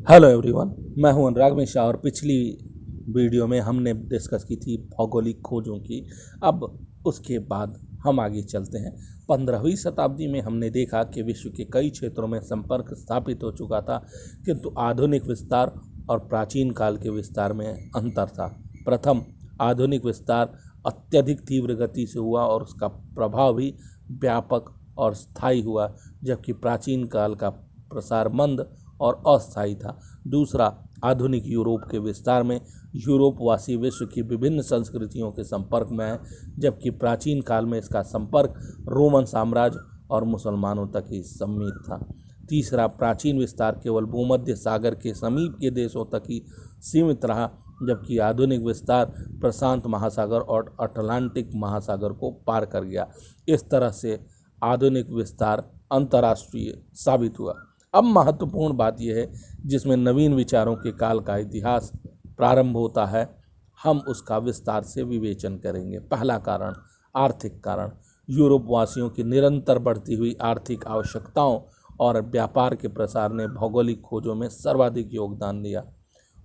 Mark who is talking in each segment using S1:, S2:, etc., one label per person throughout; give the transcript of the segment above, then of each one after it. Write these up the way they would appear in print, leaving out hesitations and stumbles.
S1: Hello everyone, मैं हूं अनुराग मिश्रा और पिछली वीडियो में हमने डिस्कस की थी भौगोलिक खोजों की। अब उसके बाद हम आगे चलते हैं। 15वीं शताब्दी में हमने देखा कि विश्व के कई क्षेत्रों में संपर्क स्थापित हो चुका था, किंतु आधुनिक विस्तार और प्राचीन काल के विस्तार में अंतर था। प्रथम, आधुनिक विस्तार अत्यधिक तीव्र गति से हुआ और उसका प्रभाव भी व्यापक और स्थायी हुआ, जबकि प्राचीन काल का प्रसार मंद और अस्थायी था। दूसरा, आधुनिक यूरोप के विस्तार में यूरोपवासी विश्व की विभिन्न संस्कृतियों के संपर्क में है, जबकि प्राचीन काल में इसका संपर्क रोमन साम्राज्य और मुसलमानों तक ही सीमित था। तीसरा, प्राचीन विस्तार केवल भूमध्य सागर के समीप के देशों तक ही सीमित रहा, जबकि आधुनिक विस्तार प्रशांत महासागर और अटलांटिक महासागर को पार कर गया। इस तरह से आधुनिक विस्तार अंतर्राष्ट्रीय साबित हुआ। अब महत्वपूर्ण बात यह है, जिसमें नवीन विचारों के काल का इतिहास प्रारंभ होता है, हम उसका विस्तार से विवेचन करेंगे। पहला कारण, आर्थिक कारण। यूरोप वासियों की निरंतर बढ़ती हुई आर्थिक आवश्यकताओं और व्यापार के प्रसार ने भौगोलिक खोजों में सर्वाधिक योगदान दिया।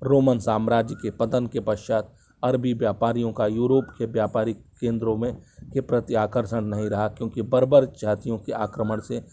S1: रोमन साम्राज्य के पतन के पश्चात अरबी व्यापारियों का यूरोप के व्यापारिक केंद्रों में के प्रति आकर्षण नहीं रहा, क्योंकि बर्बर जातियों के आक्रमण से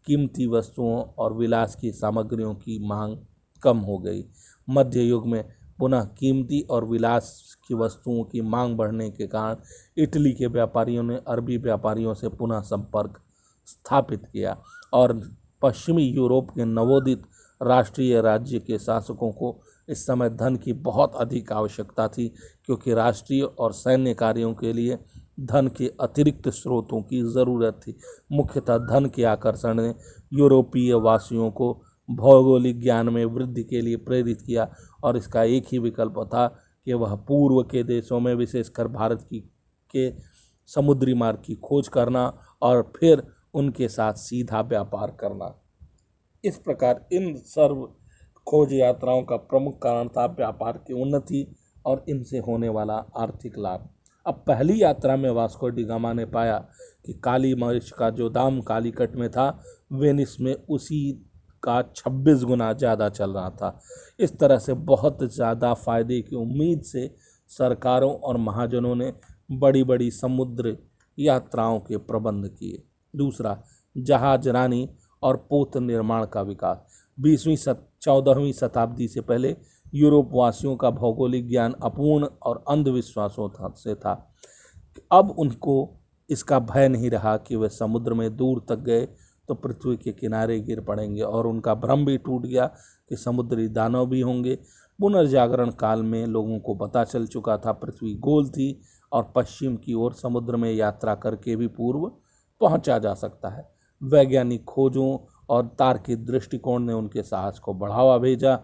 S1: कीमती वस्तुओं और विलास की सामग्रियों की मांग कम हो गई। मध्य युग में पुनः कीमती और विलास की वस्तुओं की मांग बढ़ने के कारण इटली के व्यापारियों ने अरबी व्यापारियों से पुनः संपर्क स्थापित किया और पश्चिमी यूरोप के नवोदित राष्ट्रीय राज्य के शासकों को इस समय धन की बहुत अधिक आवश्यकता थी, क्योंकि राष्ट्रीय और सैन्य कार्यों के लिए धन के अतिरिक्त स्रोतों की ज़रूरत थी। मुख्यतः धन के आकर्षण ने यूरोपीय वासियों को भौगोलिक ज्ञान में वृद्धि के लिए प्रेरित किया और इसका एक ही विकल्प था कि वह पूर्व के देशों में, विशेषकर भारत के समुद्री मार्ग की खोज करना और फिर उनके साथ सीधा व्यापार करना। इस प्रकार इन सर्व खोज यात्राओं का प्रमुख कारण था व्यापार की उन्नति और इनसे होने वाला आर्थिक लाभ। अब पहली यात्रा में वास्को डी गामा ने पाया कि काली मरीच का जो दाम कालीकट में था, वेनिस में उसी का 26 गुना ज़्यादा चल रहा था। इस तरह से बहुत ज़्यादा फायदे की उम्मीद से सरकारों और महाजनों ने बड़ी बड़ी समुद्र यात्राओं के प्रबंध किए। दूसरा, जहाजरानी और पोत निर्माण का विकास। 14वीं शताब्दी से पहले यूरोप वासियों का भौगोलिक ज्ञान अपूर्ण और अंधविश्वासों से था। अब उनको इसका भय नहीं रहा कि वे समुद्र में दूर तक गए तो पृथ्वी के किनारे गिर पड़ेंगे, और उनका भ्रम भी टूट गया कि समुद्री दानव भी होंगे। पुनर्जागरण काल में लोगों को पता चल चुका था पृथ्वी गोल थी और पश्चिम की ओर समुद्र में यात्रा करके भी पूर्व पहुंचा जा सकता है। वैज्ञानिक खोजों और तार्किक दृष्टिकोण ने उनके साहस को बढ़ावा भेजा।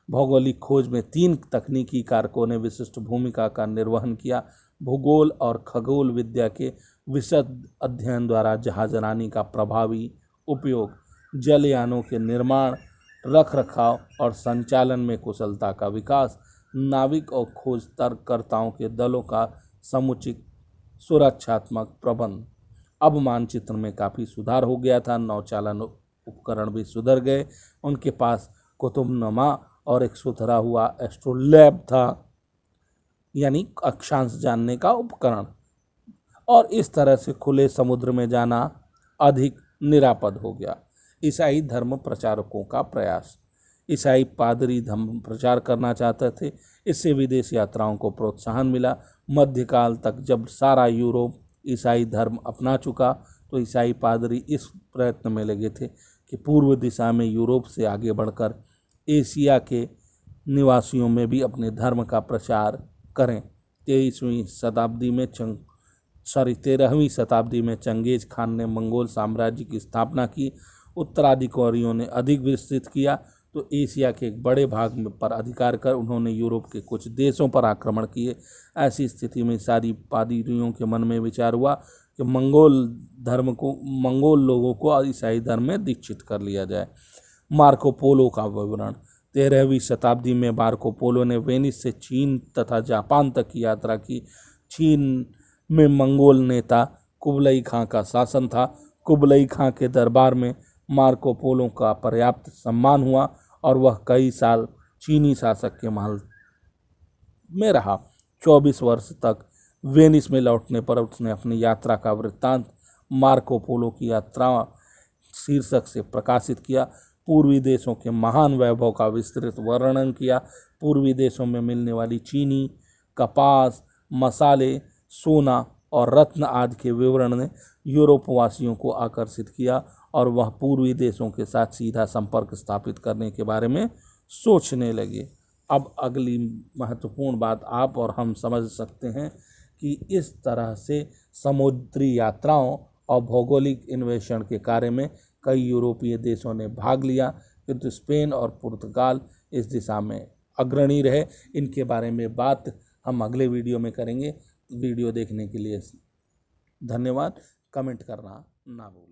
S1: भौगोलिक खोज में 3 तकनीकी कारकों ने विशिष्ट भूमिका का निर्वहन किया। भूगोल और खगोल विद्या के विशद अध्ययन द्वारा जहाजरानी का प्रभावी उपयोग, जलयानों के निर्माण, रखरखाव और संचालन में कुशलता का विकास, नाविक और खोजकर्ताओं के दलों का समुचित सुरक्षात्मक प्रबंध। अब मानचित्र में काफ़ी सुधार हो गया था, नौचालन उपकरण भी सुधर गए, उनके पास कुतुबनुमा और एक सुधरा हुआ एस्ट्रोलैब था, यानी अक्षांश जानने का उपकरण, और इस तरह से खुले समुद्र में जाना अधिक निरापद हो गया। ईसाई धर्म प्रचारकों का प्रयास। ईसाई पादरी धर्म प्रचार करना चाहते थे, इससे विदेश यात्राओं को प्रोत्साहन मिला। मध्यकाल तक जब सारा यूरोप ईसाई धर्म अपना चुका, तो ईसाई पादरी इस प्रयत्न में लगे थे कि पूर्व दिशा में यूरोप से आगे बढ़कर एशिया के निवासियों में भी अपने धर्म का प्रचार करें। 13वीं शताब्दी में चंगेज खान ने मंगोल साम्राज्य की स्थापना की। उत्तराधिकारियों ने अधिक विस्तृत किया तो एशिया के एक बड़े भाग पर अधिकार कर उन्होंने यूरोप के कुछ देशों पर आक्रमण किए। ऐसी स्थिति में सारी पादरियों के मन में विचार हुआ कि मंगोल लोगों को ईसाई धर्म में दीक्षित कर लिया जाए। मार्को पोलो का विवरण। 13वीं शताब्दी में मार्को पोलो ने वेनिस से चीन तथा जापान तक की यात्रा की। चीन में मंगोल नेता कुबलई खां का शासन था। कुबलई खां के दरबार में मार्को पोलो का पर्याप्त सम्मान हुआ और वह कई साल चीनी शासक के महल में रहा। 24 वर्ष तक वेनिस में लौटने पर उसने अपनी यात्रा का वृत्तांत मार्को पोलो की यात्रा शीर्षक से प्रकाशित किया। पूर्वी देशों के महान वैभव का विस्तृत वर्णन किया। पूर्वी देशों में मिलने वाली चीनी, कपास, मसाले, सोना और रत्न आदि के विवरण ने यूरोपवासियों को आकर्षित किया और वह पूर्वी देशों के साथ सीधा संपर्क स्थापित करने के बारे में सोचने लगे। अब अगली महत्वपूर्ण बात आप और हम समझ सकते हैं कि इस तरह से समुद्री यात्राओं और भौगोलिक अन्वेषण के कार्य में कई यूरोपीय देशों ने भाग लिया, किंतु स्पेन और पुर्तगाल इस दिशा में अग्रणी रहे। इनके बारे में बात हम अगले वीडियो में करेंगे। वीडियो देखने के लिए धन्यवाद। कमेंट करना ना भूलें।